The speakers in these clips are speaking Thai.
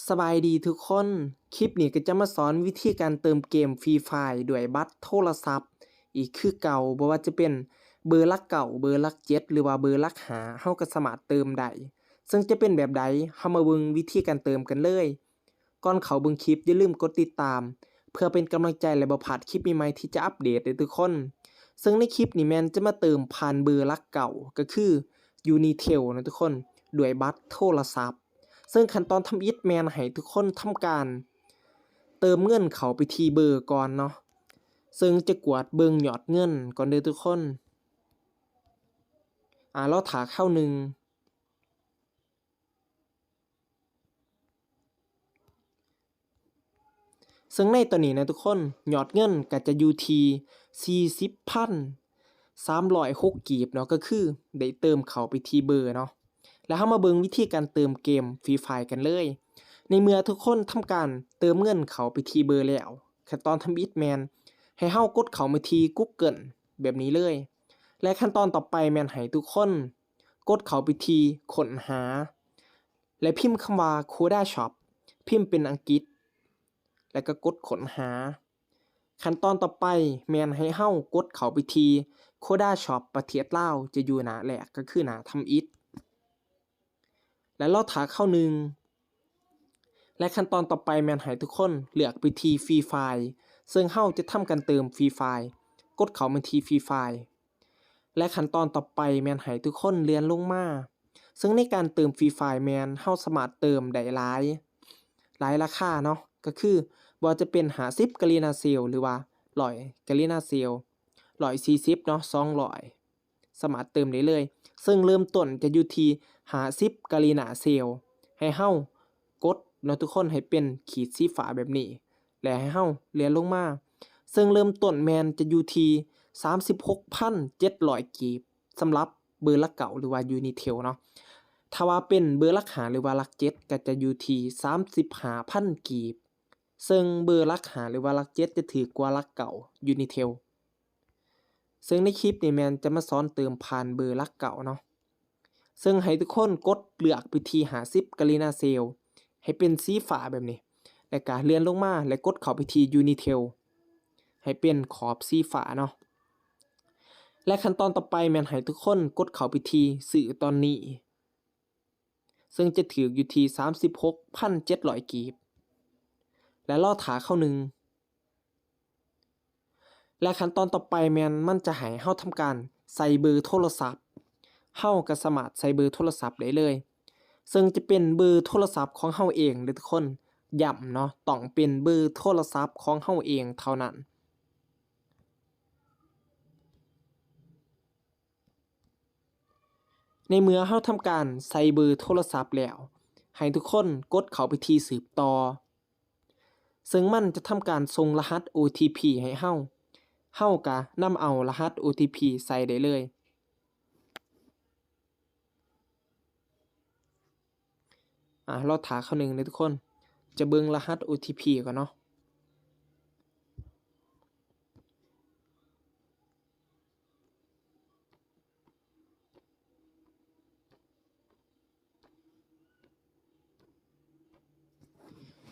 สบายดีทุกคน คลิปนี้ก็จะมาสอนวิธีการเติมเกม Free Fire ด้วยบัตรโทรศัพท์อีกคือเก่าบ่ว่าจะเป็นเบอร์หลักเก่าเบอร์หลัก7หรือว่าเบอร์หลัก5เฮาก็สามารถเติมได้ซึ่งจะเป็นแบบใดเฮามาเบิ่งวิธีการเติมกันเลยก่อนเข้าเบิ่งคลิปอย่าลืมกดติดตามเพื่อเป็นกำลังใจและบ่พลาดคลิปใหม่ๆที่จะอัปเดตเด้อทุกคนซึ่งในคลิปนี้แม่นจะมาเติมผ่านเบอร์หลักเก่าก็คือ Unitel นะทุกคนด้วยบัตรโทรศัพท์ซึ่งขั้นตอนทำอิฐแม่นให้ทุกคนทำการเติมเงินเข้าไปที่เบอร์ก่อนเนาะซึ่งจะกวดเบิ่งยอดเงินก่อนเด้อทุกคนเราถาเข้าหนึ่งซึ่งในตอนนี้นะทุกคนยอดเงินก็จะอยู่ที่40,306กีบเนาะก็คือได้เติมเข้าไปที่เบอร์เนาะแล้วเฮามาเบิ่งวิธีการเติมเกม Free Fire กันเลยในเมื่อทุกคนทำการเติมเงินเข้าไปที่เบอร์แล้วขั้นตอนทำอิฐแม่นให้เฮากดเข้ามาที่ Google แบบนี้เลยและขั้นตอนต่อไปแม่นให้ทุกคนกดเข้าไปที่ค้นหาและพิมพ์คำว่า Koda Shop พิมพ์เป็นอังกฤษแล้วก็กดค้นหาขั้นตอนต่อไปแม่นให้เฮากดเข้าไปที่ Koda Shop ประเทศลาวจะอยู่หน้าแรกก็คือหน้าทำอิฐและรอท่าเข้าหนึ่งและขั้นตอนต่อไปแม่นให้ทุกคนเลือกไปที่ Free Fire ซึ่งเฮาจะทำการเติม Free Fire กดเข้ามาที่ Free Fire และขั้นตอนต่อไปแม่นให้ทุกคนเลื่อนลงมาซึ่งในการเติม Free Fire แม่นเฮาสามารถเติมได้หลายราคาเนาะก็คือบ่ว่าจะเป็น50กะลีนาเซลหรือว่า100กะลีนาเซล140เนาะ200สามารถเติมได้เลยซึ่งเริ่มต้นจะอยู่ที่50กะลีนาเซลให้เฮากดเนาะทุกคนให้เป็นขีดสีฟ้าแบบนี้และให้เฮาเลื่อนลงมาซึ่งเริ่มต้นแม่นจะอยู่ที่36,700กีบสำหรับเบอร์หลักเก่าหรือว่า Unitel เนาะถ้าว่าเป็นเบอร์หลัก5หรือว่าหลัก7ก็จะอยู่ที่35,000กีบซึ่งเบอร์หลัก5หรือว่าหลัก7จะถูกกว่าหลักเก่า Unitel ซึ่งในคลิปนี้แม่นจะมาสอนเติมผ่านเบอร์หลักเก่าเนาะซึ่งให้ทุกคนกดเลือกไปที่50กะลีนาเซลให้เป็นสีฟ้าแบบนี้แล้วก็เลื่อนลงมาและกดเข้าไปที่ Unitel ให้เป็นขอบสีฟ้าเนาะและขั้นตอนต่อไปแม่นให้ทุกคนกดเข้าไปที่ซื้อตอนนี้ซึ่งจะถูกอยู่ที่36,700กีบและรอท่าเข้าหนึ่งและขั้นตอนต่อไปแม่นมันจะให้เฮาทำการใส่เบอร์โทรศัพท์เฮาก็สามารถใส่เบอร์โทรศัพท์ได้เลยซึ่งจะเป็นเบอร์โทรศัพท์ของเฮาเองเด้อทุกคนย้ำเนาะต้องเป็นเบอร์โทรศัพท์ของเฮาเองเท่านั้นในเมื่อเฮาทำการใส่เบอร์โทรศัพท์แล้วให้ทุกคนกดเข้าไปที่สืบต่อซึ่งมันจะทำการส่งรหัส OTP ให้เฮาก็นำเอารหัส OTP ใส่ได้เลยรอท่าเข้าหนึ่งเด้อทุกคนจะเบิ่งรหัส OTP ก่อนเนาะ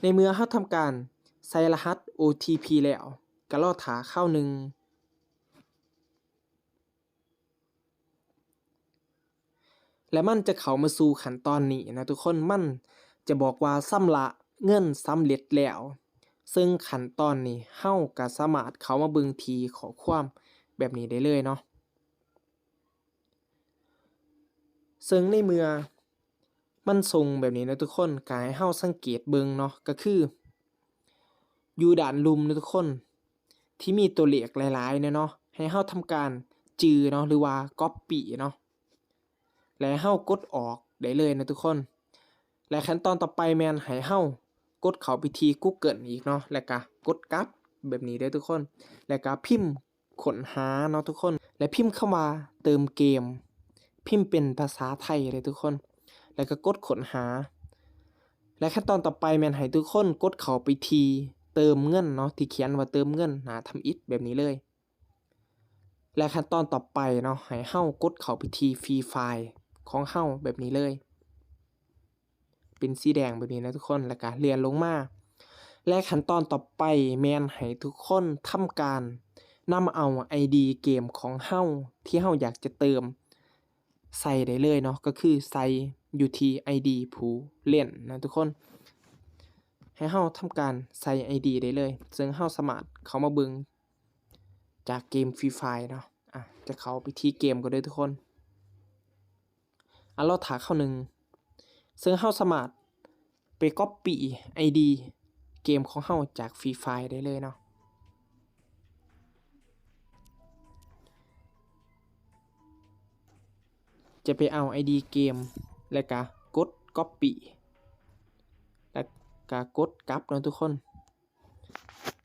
ในเมื่อเฮาทำการใส่รหัส OTP แล้วก็รอท่าเข้าหนึ่งและมันจะเข้ามาสู่ขั้นตอนนี้นะทุกคนมันจะบอกว่าชำระเงินสำเร็จแล้วซึ่งขั้นตอนนี้เฮาก็สามารถเข้ามาเบิ่งที่ข้อความแบบนี้ได้เลยเนาะซึ่งในเมื่อมันส่งแบบนี้นะทุกคนก็ให้เฮาสังเกตเบิ่งเนาะก็คืออยู่ด้านลุ่มนะทุกคนที่มีตัวเลขหลายๆเนี่ยเนาะให้เฮาทำการจือเนาะหรือว่า Copy เนาะและเฮากดออกได้เลยนะทุกคนและขั้นตอนต่อไปแม่นให้เฮากดเข้าไปที่ Google อีกเนาะแล้วก็กดกลับแบบนี้เด้อทุกคนแล้วก็พิมพ์ค้นหาเนาะทุกคนและพิมพ์คำว่าเติมเกมพิมพ์เป็นภาษาไทยเลยทุกคนแล้วก็กดค้นหาและขั้นตอนต่อไปแม่นให้ทุกคนกดเข้าไปที่เติมเงินเนาะที่เขียนว่าเติมเงินหน้าทำอิฐแบบนี้เลยและขั้นตอนต่อไปเนาะให้เฮากดเข้าไปที่ Free Fire ของเฮาแบบนี้เลย เป็นสีแดงแบบนี้นะทุกคนแล้วก็เลื่อนลงมาและขั้นตอนต่อไปแม่นให้ทุกคนทำการนำเอา ID เกมของเฮาที่เฮาอยากจะเติมใส่ได้เลยเนาะก็คือใส่อยู่ที่ ID ผู้เล่นนะทุกคนให้เฮาทำการใส่ ID ได้เลยซึ่งเฮาสามารถเข้ามาเบิ่งจากเกม Free Fire เนาะจะเข้าไปที่เกมก็ได้ทุกคนเราถาเข้าหนึ่งซึ่งเฮาสามารถไป Copy ID เกมของเฮาจาก Free Fire ได้เลยเนาะจะไปเอา ID เกมแล้วก็กด Copy แล้วก็กดกลับเนาะทุกคน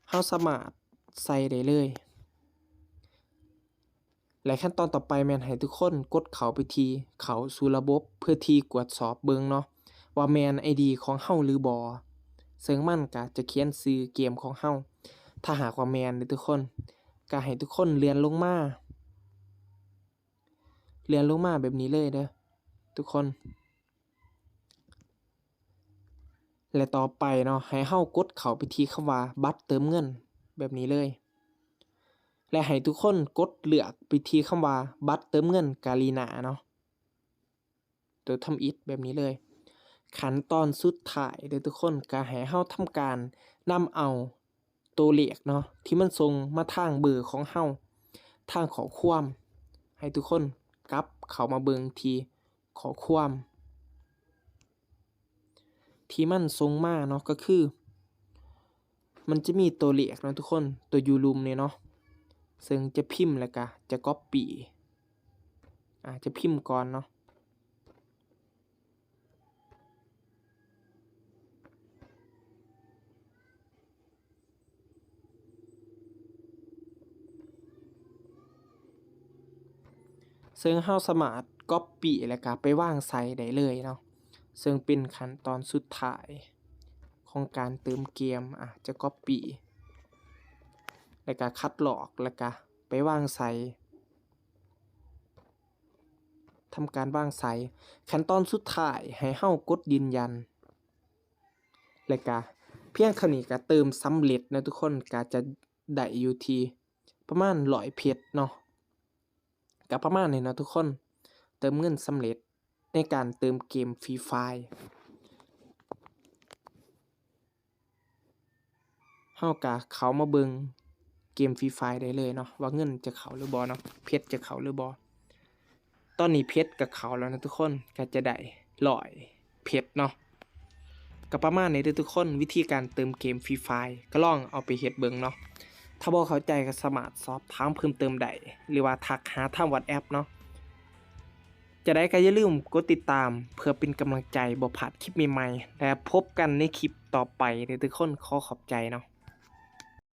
เฮาสามารถใส่ได้เลยและขั้นตอนต่อไปแม่นให้ทุกคนกดเข้าไปที่เข้าสู่ระบบเพื่อที่ตรวจสอบเบิ่งเนาะว่าแม่น ID ของเฮาหรือบ่ซึ่งมันก็จะเขียนชื่อเกมของเฮาถ้าหากว่าแม่นเด้อทุกคนก็ให้ทุกคนเลื่อนลงมาแบบนี้เลยเด้อทุกคนและต่อไปเนาะให้เฮากดเข้าไปที่คำว่าบัตรเติมเงินแบบนี้เลยและให้ทุกคนกดเลือกไปที่คำว่าบัตรเติมเงินกาลีนาเนาะตัวทำอิฐแบบนี้เลยขั้นตอนสุดท้ายเด้อทุกคนก็ให้เฮาทำการนำเอาตัวเลขเนาะที่มันส่งมาทางเบอร์ของเฮาทางข้อความให้ทุกคนกลับเข้ามาเบิ่งที่ข้อความที่มันส่งมาเนาะก็คือมันจะมีตัวเลขเนาะทุกคนตัวยูรุมเนี่ยเนาะซึ่งจะพิมพ์แล้วก็จะ copy จะพิมพ์ก่อนเนาะซึ่งเฮาสามารถ copy แล้วก็ไปวางใส่ได้เลยเนาะซึ่งเป็นขั้นตอนสุดท้ายของการเติมเกมจะ copy แล้วก็คัดลอกแล้วก็ไปวางใส่ทำการวางใส่ขั้นตอนสุดท้ายให้เฮากดยืนยันแล้วก็เพียงเท่านี้ก็เติมสำเร็จนะทุกคนก็จะได้อยู่ที่ประมาณ100เพชรเนาะก็ประมาณนี้เนาะทุกคนเติมเงินสำเร็จในการเติมเกม Free Fire เฮาก็เข้ามาเบิ่งเกม Free Fire ได้เลยเนาะว่าเงินจะเข้าหรือบ่เนาะเพชรจะเข้าหรือบ่ตอนนี้เพชรก็เข้าแล้วนะทุกคนก็จะได้100เพชรเนาะก็ประมาณนี้เด้อทุกคนวิธีการเติมเกม Free Fire ก็ลองเอาไปเฮ็ดเบิ่งเนาะถ้าบ่เข้าใจก็สามารถสอบถามเพิ่มเติมได้หรือว่าทักหาทาง WhatsApp เนาะจะได้ก็อย่าลืมกดติดตามเพื่อเป็นกำลังใจบ่พลาดคลิปใหม่ๆและพบกันในคลิปต่อไปเด้อทุกคนขอขอบใจเนาะ